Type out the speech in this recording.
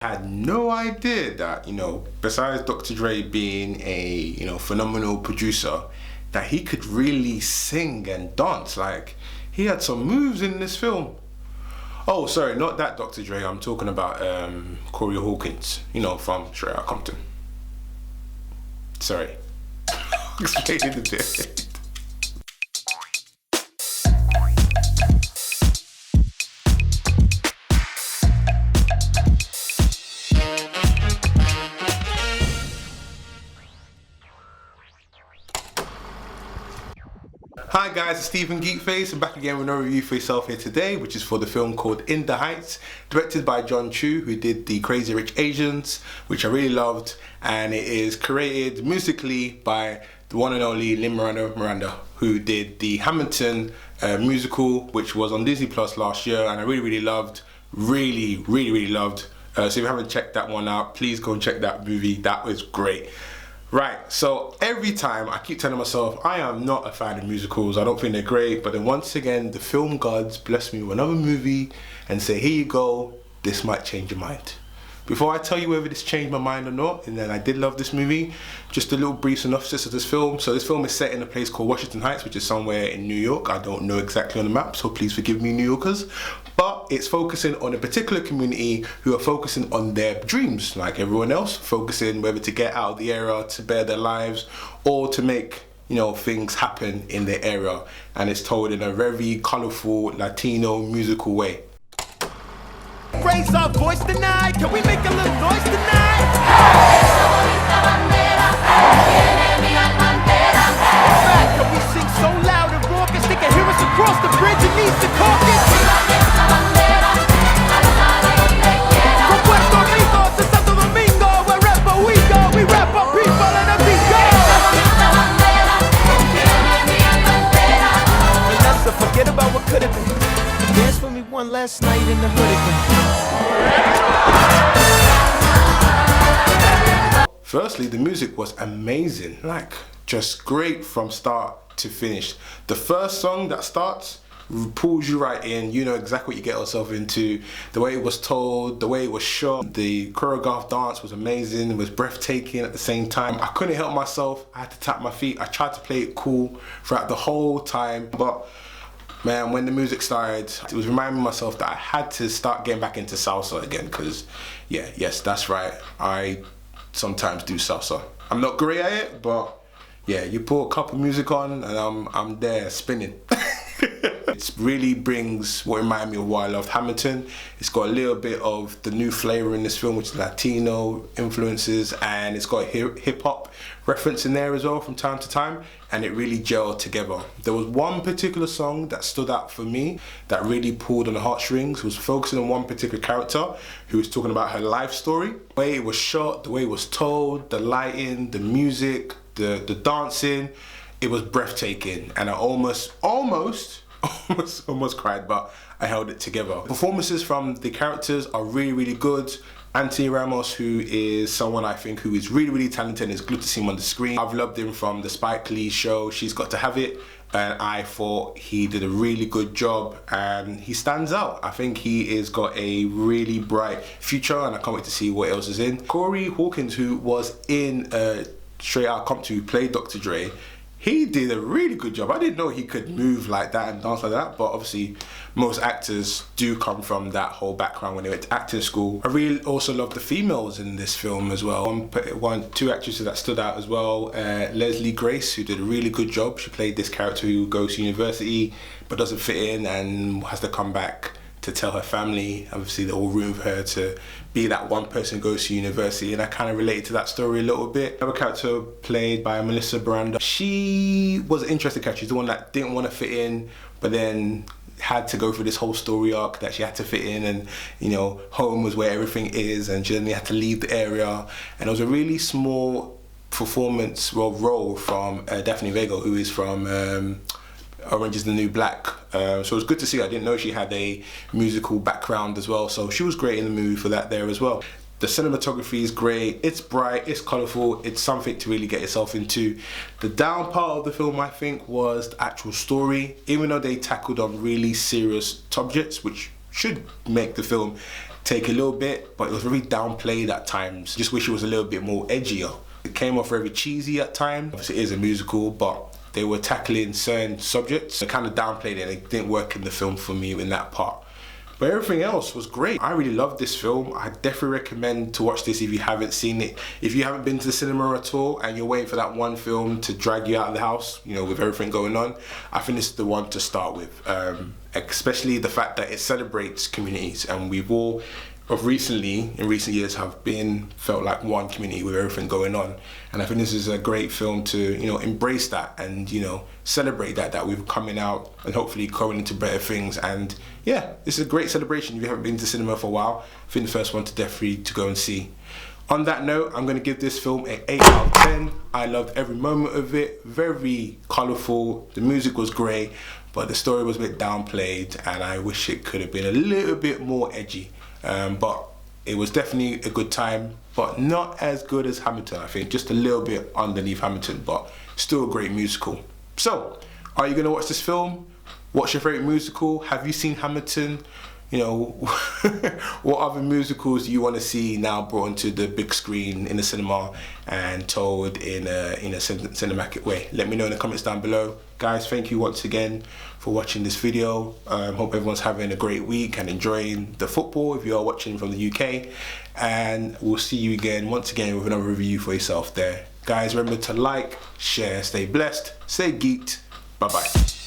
Had no idea that, besides Dr. Dre being a, phenomenal producer, that he could really sing and dance. Like, he had some moves in this film. Oh, sorry, not that Dr. Dre. I'm talking about Corey Hawkins, from Straight Outta Compton. Sorry. Explaining a bit. Hi guys, it's Stephen Geekface. I'm back again with another review for yourself here today, which is for the film called In the Heights, directed by John Chu, who did the Crazy Rich Asians, which I really loved, and it is created musically by the one and only Lin-Manuel Miranda, who did the Hamilton musical, which was on Disney Plus last year, and I really loved. Really loved. So if you haven't checked that one out, please go and check that movie. That was great. Right, so every time I keep telling myself I am not a fan of musicals, I don't think they're great, but then once again the film gods bless me with another movie and say, here you go, this might change your mind. Before I tell you whether this changed my mind or not, and then I did love this movie, just a little brief synopsis of this film. So this film is set in a place called Washington Heights, which is somewhere in New York. I don't know exactly on the map, so please forgive me, New Yorkers. But it's focusing on a particular community who are focusing on their dreams, like everyone else, focusing whether to get out of the area, to better their lives, or to make things happen in their area. And it's told in a very colourful Latino musical way. Raise our voice tonight, can we make a little noise tonight? Can we sing so loud and raucous they can hear us across the bridge and needs to caucus? From Puerto Rico to Santo Domingo, wherever we go, we rap our people and a beat go. Vanessa, forget about what could have been. Dance with me one last night in the hood again. Firstly, the music was amazing, like just great from start to finish. The first song that starts pulls you right in, you know exactly what you get yourself into. The way it was told, the way it was shot, the choreographed dance was amazing, it was breathtaking at the same time. I couldn't help myself, I had to tap my feet. I tried to play it cool throughout the whole time, but man, when the music started, it was reminding myself that I had to start getting back into salsa again, because yes, that's right, I sometimes do salsa. I'm not great at it, but yeah, you put a couple music on and I'm there spinning. It really brings what reminded me of what I loved Hamilton. It's got a little bit of the new flavor in this film, which is Latino influences, and it's got a hip-hop reference in there as well from time to time, and it really gelled together. There was one particular song that stood out for me that really pulled on the heartstrings. It was focusing on one particular character who was talking about her life story. The way it was shot, the way it was told, the lighting, the music, the dancing, it was breathtaking, and I almost cried, but I held it together. Performances from the characters are really good. Anthony Ramos, who is someone I think who is really talented, and it's good to see him on the screen. I've loved him from the Spike Lee show, She's Got to Have It, and I thought he did a really good job, and he stands out. I think he has got a really bright future, and I can't wait to see what else is in. Corey Hawkins, who was in Straight Outta Compton, who played Dr. Dre, he did a really good job. I didn't know he could move like that and dance like that, but obviously most actors do come from that whole background when they went to acting school. I really also love the females in this film as well. Two actresses that stood out as well. Leslie Grace, who did a really good job. She played this character who goes to university but doesn't fit in and has to come back to tell her family. Obviously they're all room for her to be that one person who goes to university, and I kind of related to that story a little bit. Another character played by Melissa Miranda. She was an interesting character. She's the one that didn't want to fit in, but then had to go through this whole story arc that she had to fit in, and home was where everything is, and she then had to leave the area. And it was a really small performance role from Daphne Vega, who is from Orange is the New Black. So it was good to see. I didn't know she had a musical background as well, so she was great in the movie for that there as well. The cinematography is great, it's bright, it's colourful, it's something to really get yourself into. The down part of the film, I think, was the actual story. Even though they tackled on really serious subjects, which should make the film take a little bit, but it was very downplayed at times. Just wish it was a little bit more edgier. It came off very cheesy at times. Obviously it is a musical, but they were tackling certain subjects. They kind of downplayed it and it didn't work in the film for me in that part. But everything else was great. I really loved this film. I definitely recommend to watch this if you haven't seen it. If you haven't been to the cinema at all and you're waiting for that one film to drag you out of the house, you know, with everything going on, I think this is the one to start with. Especially the fact that it celebrates communities, and we've all in recent years have felt like one community with everything going on. And I think this is a great film to, you know, embrace that and, you know, celebrate that we're coming out and hopefully going into better things. And yeah, this is a great celebration. If you haven't been to cinema for a while, I think the first one to definitely to go and see. On that note, I'm going to give this film an 8 out of 10. I loved every moment of it. Very colourful. The music was great, but the story was a bit downplayed, and I wish it could have been a little bit more edgy. But it was definitely a good time, but not as good as Hamilton, I think. Just a little bit underneath Hamilton, but still a great musical. So, are you going to watch this film? What's your favourite musical? Have you seen Hamilton? You know, what other musicals do you want to see now brought onto the big screen in the cinema and told in a cinematic way? Let me know in the comments down below. Guys, thank you once again for watching this video. Hope everyone's having a great week and enjoying the football if you are watching from the UK. And we'll see you again, once again, with another review for yourself there. Guys, remember to like, share, stay blessed, stay geeked. Bye-bye.